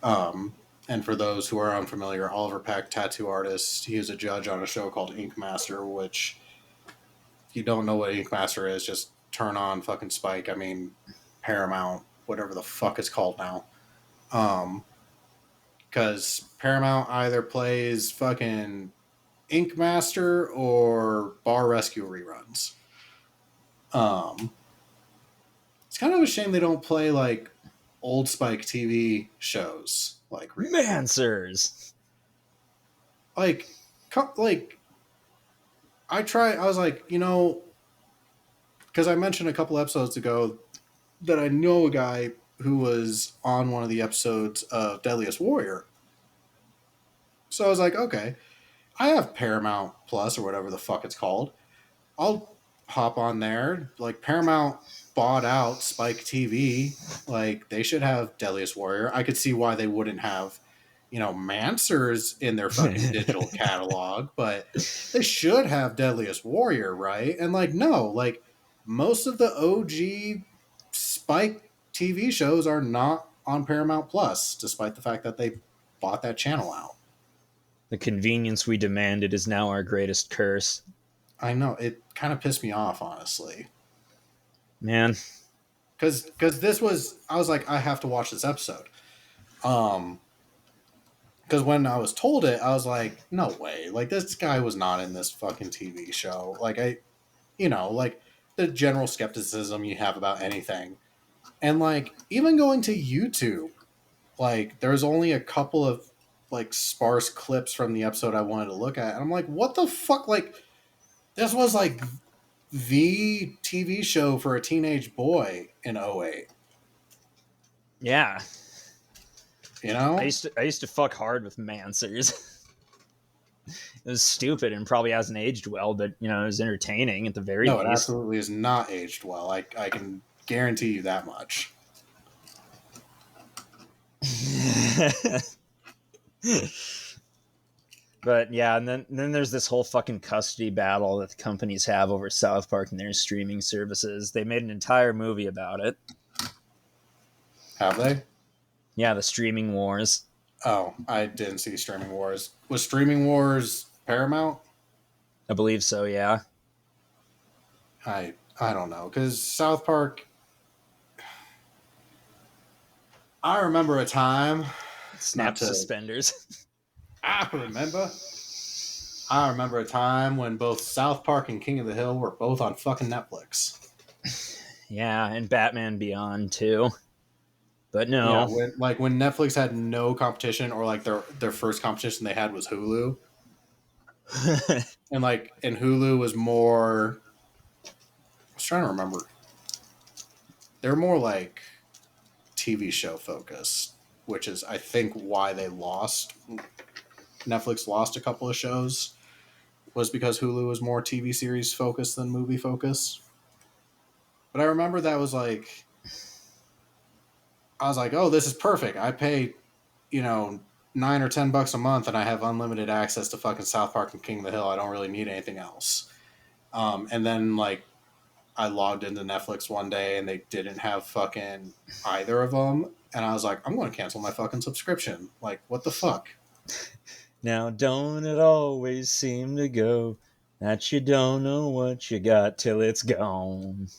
And for those who are unfamiliar, Oliver Peck, tattoo artist, he is a judge on a show called Ink Master, which, if you don't know what Ink Master is, just turn on fucking Spike. I mean, Paramount, whatever the fuck it's called now. Because Paramount either plays fucking Ink Master or Bar Rescue reruns. It's kind of a shame they don't play like old Spike TV shows like Mansers. like I was like, because I mentioned a couple episodes ago that I know a guy who was on one of the episodes of Deadliest Warrior. So I was like, okay, I have Paramount Plus or whatever the fuck it's called. I'll hop on there. Like, Paramount bought out Spike TV. Like, they should have Deadliest Warrior. I could see why they wouldn't have, Mansers in their fucking digital catalog, but they should have Deadliest Warrior, right? And like, no, like most of the OG Spike TV shows are not on Paramount Plus, despite the fact that they bought that channel out. The convenience we demanded is now our greatest curse. I know, it kind of pissed me off, honestly. Man. Because I was like, I have to watch this episode. Because when I was told it, I was like, no way. Like, this guy was not in this fucking TV show. Like, like the general skepticism you have about anything. And, like, even going to YouTube, like, there's only a couple of, like, sparse clips from the episode I wanted to look at. And I'm like, what the fuck? Like, this was, like, the TV show for a teenage boy in 08. Yeah. I used to fuck hard with Mansers. It was stupid and probably hasn't aged well, but it was entertaining at the very least. No, it absolutely is not aged well. I can guarantee you that much. But yeah, and then there's this whole fucking custody battle that the companies have over South Park and their streaming services. They made an entire movie about it. Have they? Yeah, the streaming wars. Oh, I didn't see Streaming Wars. Was Streaming Wars Paramount? I believe so, yeah. I don't know, because South Park. I remember a time. Snap suspenders. I remember a time when both South Park and King of the Hill were both on fucking Netflix. Yeah, and Batman Beyond too. But no. Yeah, when Netflix had no competition, or like their first competition they had was Hulu. and Hulu was more. I was trying to remember. They're more like TV show focused, which is I think why they lost. Netflix lost a couple of shows, was because Hulu was more TV series focused than movie focused. But I remember that was like. I was like, oh, this is perfect. I pay, $9 or $10 a month and I have unlimited access to fucking South Park and King of the Hill. I don't really need anything else. And then, I logged into Netflix one day and they didn't have fucking either of them. And I was like, I'm going to cancel my fucking subscription. Like, what the fuck? Now, don't it always seem to go that you don't know what you got till it's gone?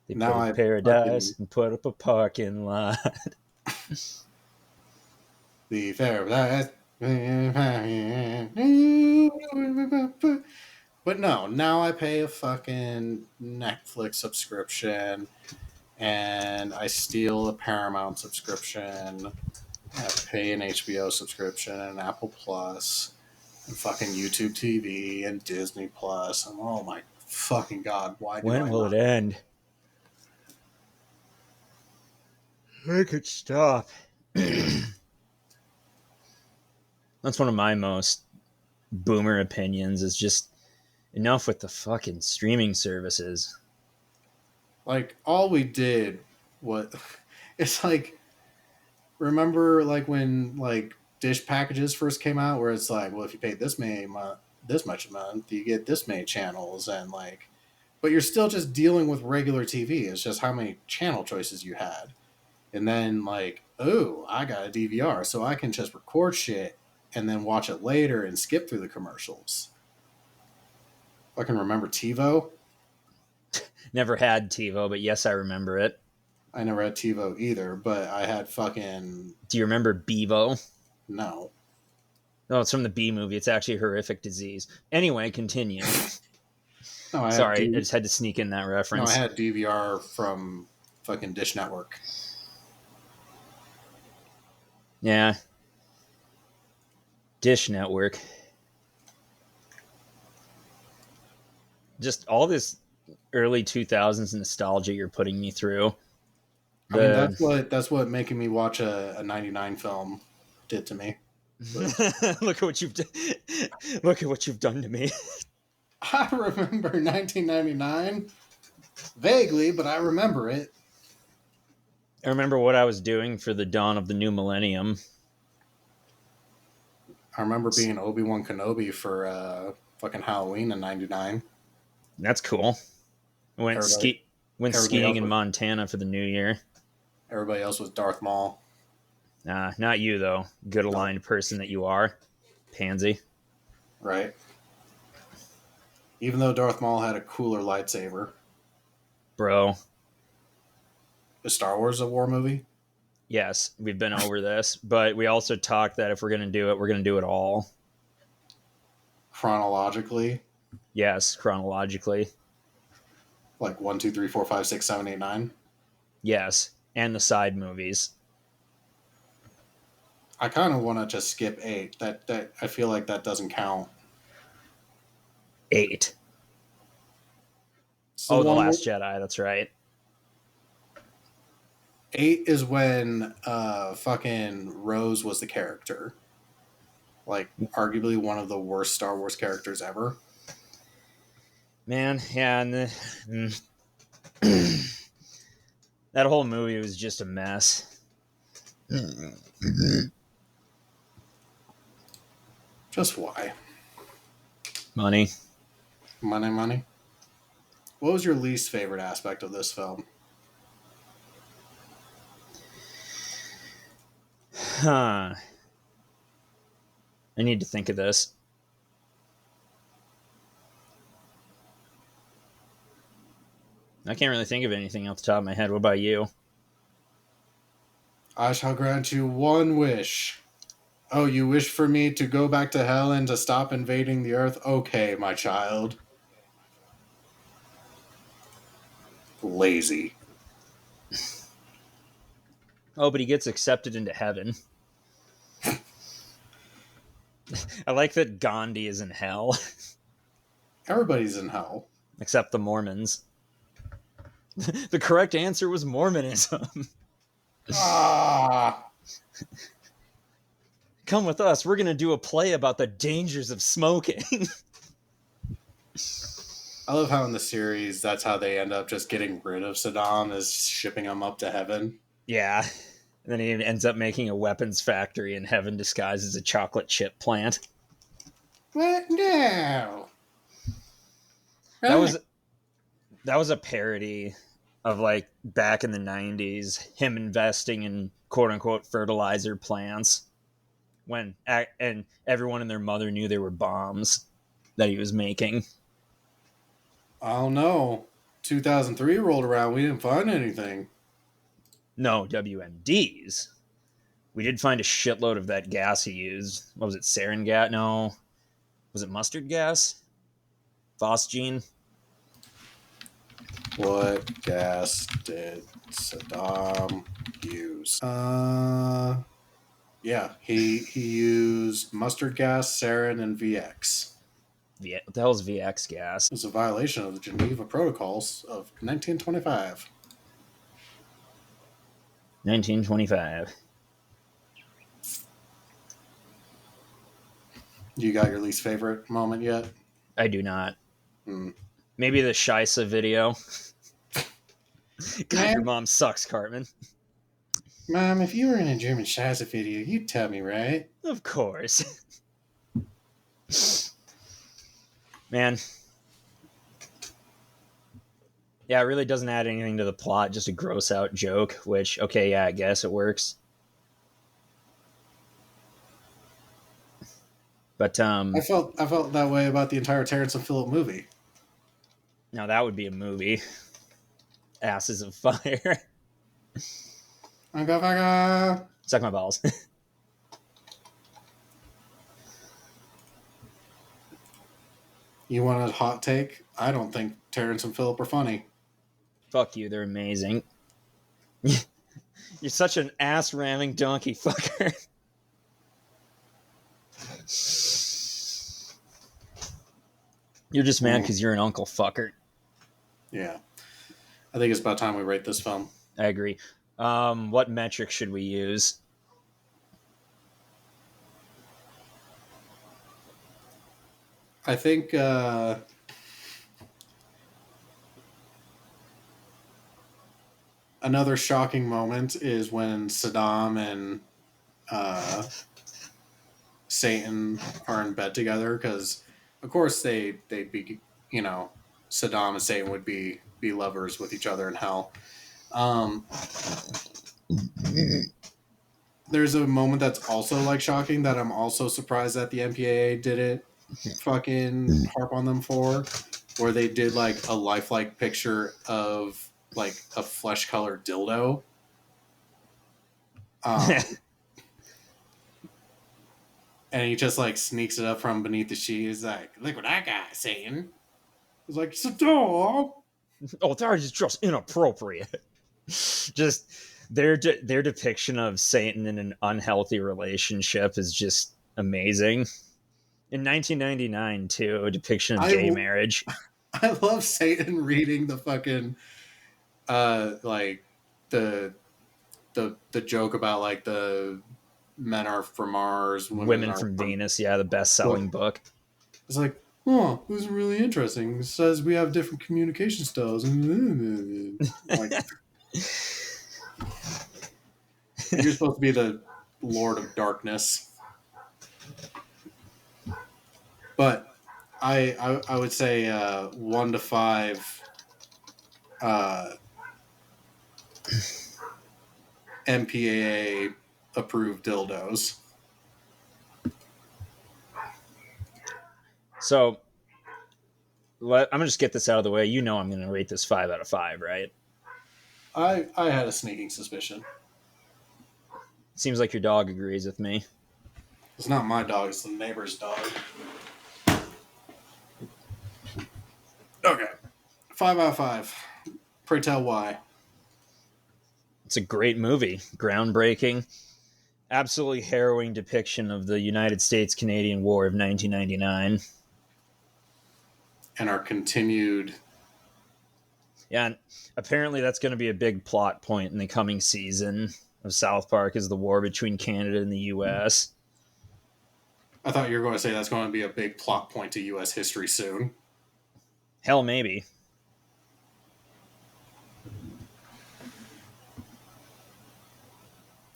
They now put up paradise and put up a parking lot. The paradise. But no, now I pay a fucking Netflix subscription and I steal a Paramount subscription. I pay an HBO subscription and Apple Plus and fucking YouTube TV and Disney Plus. And oh my fucking God, why do when will it end? I could stop. That's one of my most boomer opinions, is just enough with the fucking streaming services. Like, all we did was, it's like, remember like when like dish packages first came out, where it's like, well, if you pay this much a month, you get this many channels, and like, but you're still just dealing with regular TV. It's just how many channel choices you had. And then like, oh, I got a DVR, so I can just record shit and then watch it later and skip through the commercials. I can remember TiVo. Never had TiVo, but yes, I remember it. I never had TiVo either, but I had fucking Do you remember Bevo? no. No, it's from the Bee Movie. It's actually a horrific disease. Anyway, continue. No, Sorry, I just had to sneak in that reference. No, I had DVR from fucking Dish Network. Yeah. Dish Network. Just all this early 2000s nostalgia you're putting me through. I mean, that's what making me watch a 99 film did to me. Look at what you've done. Look at what you've done to me. I remember 1999 vaguely, but I remember it. I remember what I was doing for the dawn of the new millennium. I remember being Obi-Wan Kenobi for fucking Halloween in 99. That's cool. Went skiing in was, Montana for the new year. Everybody else was Darth Maul. Nah, not you though. Good aligned person that you are. Pansy. Right. Even though Darth Maul had a cooler lightsaber. Bro. Is Star Wars a war movie? Yes, we've been over this, but we also talked that if we're going to do it, we're going to do it all. Chronologically? Yes, chronologically. Like 1, 2, 3, 4, 5, 6, 7, 8, 9? Yes, and the side movies. I kind of want to just skip 8. That I feel like that doesn't count. 8. So The Last Jedi, that's right. 8 is when fucking Rose was the character. Like, arguably one of the worst Star Wars characters ever. Man, yeah, and that whole movie was just a mess. Just why? Money. Money. What was your least favorite aspect of this film? Huh. I need to think of this. I can't really think of anything off the top of my head. What about you? I shall grant you one wish. Oh, you wish for me to go back to hell and to stop invading the earth? Okay, my child. Lazy. Oh, but he gets accepted into heaven. I like that Gandhi is in hell. Everybody's in hell. Except the Mormons. The correct answer was Mormonism. Ah! Come with us. We're going to do a play about the dangers of smoking. I love how in the series, that's how they end up just getting rid of Saddam, is shipping him up to heaven. Yeah. And then he ends up making a weapons factory in heaven disguised as a chocolate chip plant. What? No. That was a parody of, like, back in the 90s, him investing in quote-unquote fertilizer plants and everyone and their mother knew they were bombs that he was making. I don't know. 2003 rolled around. We didn't find anything. No, WMDs. We did find a shitload of that gas he used. What was it, sarin gas? No. Was it mustard gas? Phosgene? What gas did Saddam use? Yeah, he used mustard gas, sarin, and VX. What the hell is VX gas? It was a violation of the Geneva Protocols of 1925. 1925. You got your least favorite moment yet? I do not. Hmm. Maybe the Shisa video. God, your Man, mom sucks, Cartman. Mom, if you were in a German Scheiße video, you'd tell me, right? Of course. Man. Yeah, it really doesn't add anything to the plot, just a gross out joke, which, okay, yeah, I guess it works. But I felt that way about the entire Terrence and Phillip movie. now that would be a movie. Asses of Fire. Suck my balls. You want a hot take? I don't think Terrence and Phillip are funny. Fuck you, they're amazing. You're such an ass ramming donkey fucker. You're just mad because you're an uncle fucker. Yeah. I think it's about time we rate this film. I agree. What metric should we use? I think another shocking moment is when Saddam and Satan are in bed together, because of course they'd be, you know, Saddam and Satan would be lovers with each other in hell. There's a moment that's also like shocking that I'm also surprised that the MPAA didn't fucking harp on them for, where they did like a lifelike picture of like a flesh colored dildo. And he just like sneaks it up from beneath the sheet. He's like, "Look what I got, Satan." He's like, "Saddam." Oh, that is just inappropriate. Just their depiction of Satan in an unhealthy relationship is just amazing. In 1999, too, a depiction of gay marriage. I love Satan reading the fucking like the joke about like the men are from Mars, Women from Venus. Yeah, the best-selling book. It's like, oh, this is really interesting. It says we have different communication styles. Like, you're supposed to be the Lord of Darkness. But I would say 1 to 5 MPAA approved dildos. So I'm gonna just get this out of the way. You know I'm gonna rate this 5 out of 5, right? I had a sneaking suspicion. Seems like your dog agrees with me. It's not my dog, it's the neighbor's dog. Okay. 5 out of 5. Pray tell why. It's a great movie. Groundbreaking. Absolutely harrowing depiction of the United States-Canadian War of 1999. And our continued... Yeah, and apparently that's going to be a big plot point in the coming season of South Park, is the war between Canada and the U.S. I thought you were going to say that's going to be a big plot point to U.S. history soon. Hell, maybe.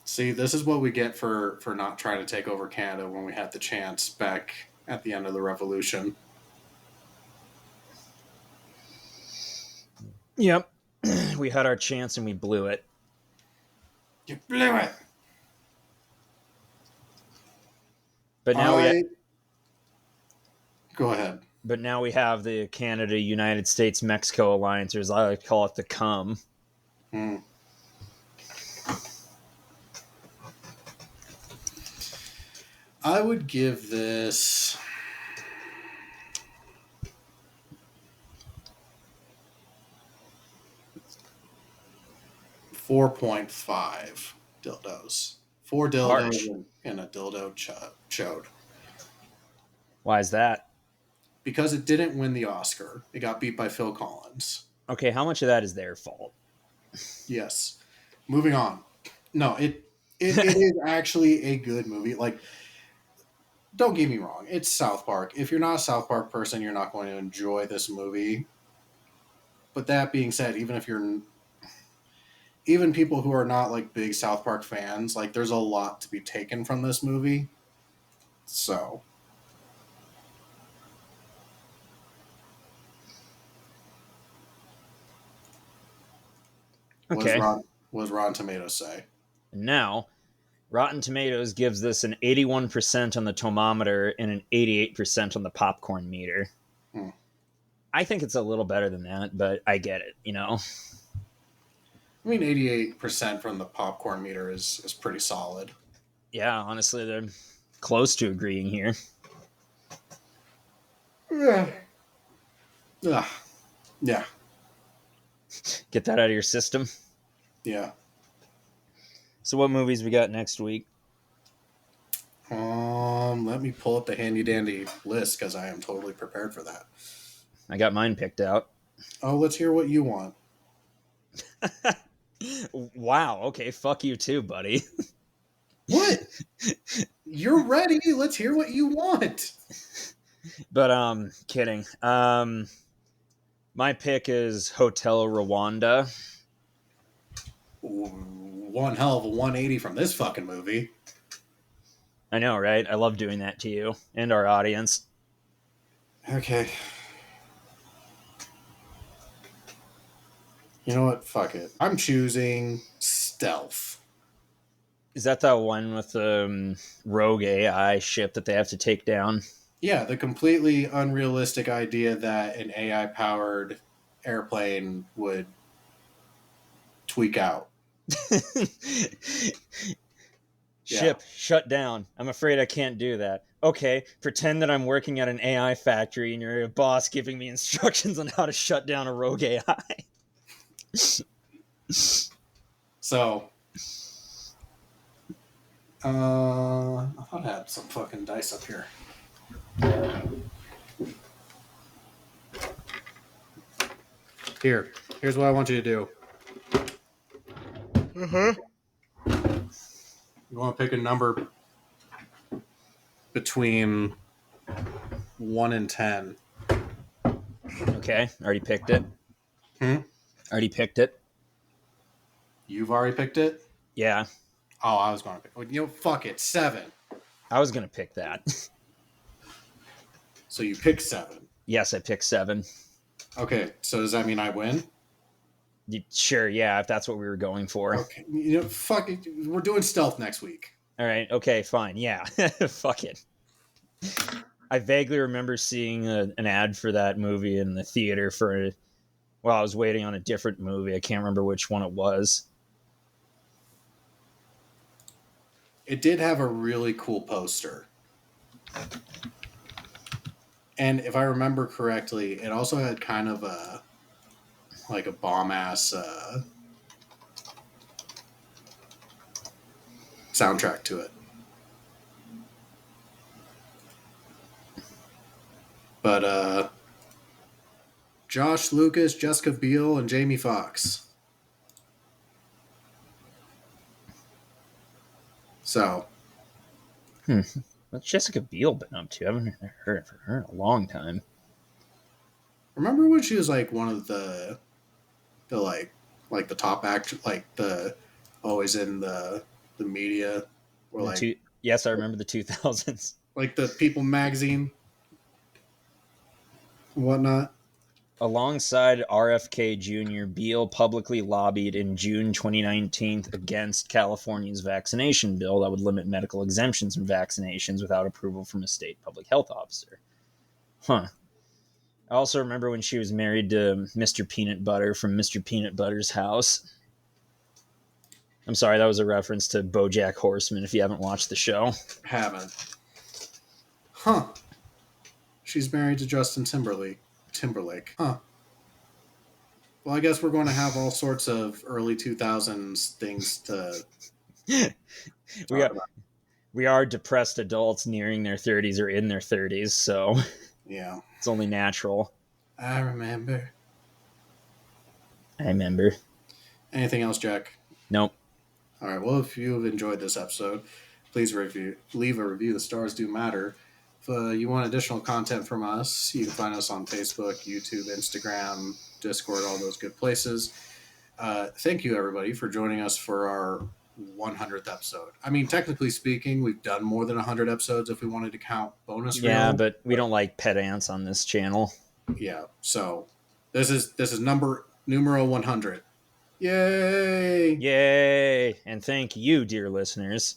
See, this is what we get for not trying to take over Canada when we had the chance back at the end of the Revolution. Yep. We had our chance and we blew it. You blew it! But now Go ahead. But now we have the Canada, United States, Mexico alliance, or as I like to call it, the CUM. I would give this 4.5 dildos. 4 dildos and a dildo chode. Why is that? Because it didn't win the Oscar. It got beat by Phil Collins. Okay, how much of that is their fault? Yes. Moving on. No, it is actually a good movie. Like, don't get me wrong, it's South Park. If you're not a South Park person, you're not going to enjoy this movie. But that being said, even people who are not like big South Park fans, like there's a lot to be taken from this movie. So Okay. what does Rotten Tomatoes say? Now, Rotten Tomatoes gives this an 81% on the tomometer and an 88% on the popcorn meter. Hmm. I think it's a little better than that, but I get it, you know? I mean, 88% from the popcorn meter is pretty solid. Yeah, honestly, they're close to agreeing here. Yeah. Ugh. Yeah. Get that out of your system. Yeah. So, what movies we got next week? Let me pull up the handy dandy list because I am totally prepared for that. I got mine picked out. Oh, let's hear what you want. Wow, okay, fuck you too, buddy. What? You're ready. Let's hear what you want. But kidding. My pick is Hotel Rwanda. One hell of a 180 from this fucking movie. I know, right? I love doing that to you and our audience. Okay. You know what? Fuck it. I'm choosing Stealth. Is that the one with the rogue AI ship that they have to take down? Yeah, the completely unrealistic idea that an AI powered airplane would tweak out. Ship shut down. I'm afraid I can't do that. Okay, pretend that I'm working at an AI factory and you're a boss giving me instructions on how to shut down a rogue AI. So, I thought I had some fucking dice up here. Here's what I want you to do. You want to pick a number between 1 and 10. Okay, already picked it. Hmm? Already picked it. You've already picked it? Yeah, Oh, I was going to pick. Well, fuck it. 7. I was gonna pick that. So you pick 7. Yes, I picked 7. Okay, so does that mean I win? Sure, yeah, if that's what we were going for. Okay, fuck it. We're doing Stealth next week. All right, okay, fine, yeah. Fuck it. I vaguely remember seeing an ad for that movie in the theater while I was waiting on a different movie. I can't remember which one it was. It did have a really cool poster. And if I remember correctly, it also had kind of a bomb ass soundtrack to it. But Josh Lucas, Jessica Biel, and Jamie Foxx. So, What's Jessica Biel been up to? I haven't heard of her in a long time. remember when she was like one of the the top actor, like the always in the media, or Yes, I remember the 2000s. like the People magazine, and whatnot. Alongside RFK Jr., Beale publicly lobbied in June 2019 against California's vaccination bill that would limit medical exemptions from vaccinations without approval from a state public health officer. Huh. I also remember when she was married to Mr. Peanut Butter from Mr. Peanut Butter's house. I'm sorry, that was a reference to BoJack Horseman if you haven't watched the show. Haven't. Huh. She's married to Justin Timberlake. Huh. Well, I guess we're going to have all sorts of early 2000s things to we are depressed adults nearing their 30s or in their 30s, so yeah. It's only natural. I remember. Anything else, Jack? Nope. All right. Well, if you have enjoyed this episode, please leave a review. The stars do matter. If you want additional content from us, you can find us on Facebook, YouTube, Instagram, Discord, all those good places. Thank you, everybody, for joining us for our 100th episode. I mean, technically speaking, we've done more than 100 episodes if we wanted to count bonus Yeah, reel. but we don't like pet ants on this channel. Yeah, so this is numero 100. Yay! Yay! And thank you, dear listeners,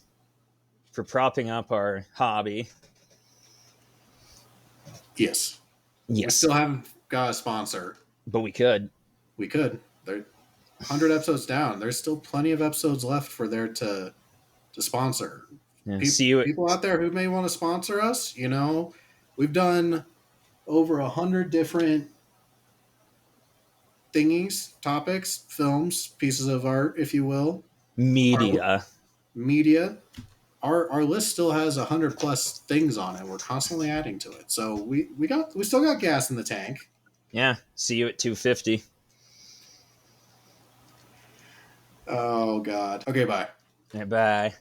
for propping up our hobby. Yes. We Yes, still haven't got a sponsor. but we could. We could. They're 100 episodes down. There's still plenty of episodes left for there to sponsor. Yeah, see you. People out there who may want to sponsor us, you know, we've done over 100 different thingies, topics, films, pieces of art, if you will. Media. Media. Our list still has 100 plus things on it. We're constantly adding to it. So we still got gas in the tank. Yeah, see you at 250. Oh God. Okay, bye. Yeah, bye.